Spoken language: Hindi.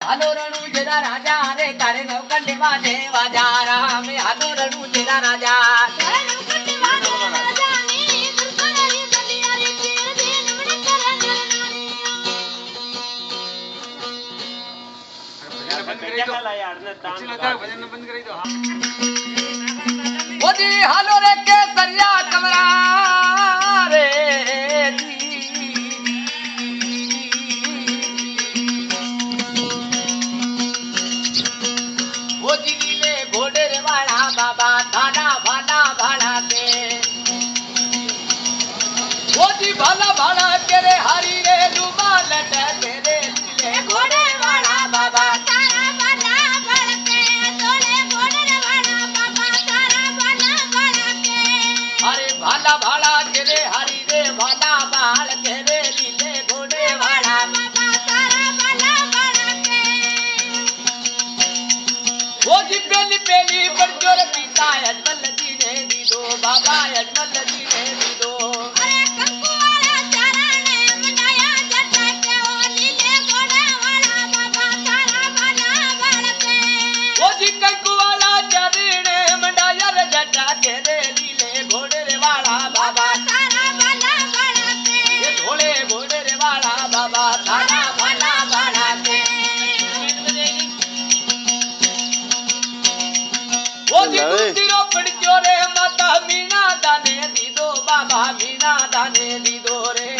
હાલો રણુ જેરા રાજા રે તારે નવકંડે વાજે વાજારા મે હાલો રણુ જેરા રાજા તારે નવકંડે વાજે રાજા ની દુર્ગણરી દલિયારી પીર દે નમણે કરે નરનારી બંધ કરી દો યાર ને તાન ભજન બંધ કરી દો ઓજી હાલો રે કે દરિયા કમરા રે बाबा थाना भाना भाना के ओजी भाला भाला तेरे हरी रे डूबा लट तेरे लीले घोड़े वाला बाबा तारा भाना भड़ के तोड़े घोड़े वाला बाबा तारा भाना भड़ के अरे भाला भाला तेरे हरी रे भाला बाल तेरे लीले घोड़े वाला बाबा तारा भाना भड़ के ओजी पेली पेली बड़जोर पिता अजमल जी ने दी दो बाबा अजमल जी ने दी दो अरे कंकु वाला चरण मंडाया जटा के ओ लीले घोड़े वाला बाबा तारा भाना भड़ के ओ जी कंकु वाला चरण मंडाया जटा के रे लीले घोड़े वाला बाबा तारा भाना भड़ के ये घोड़े घोड़े वाला बाबा तारा भाना भड़ के तीरो पड़ रे माता मीना दाने दी दो बाबा मीना दाने दी दो रे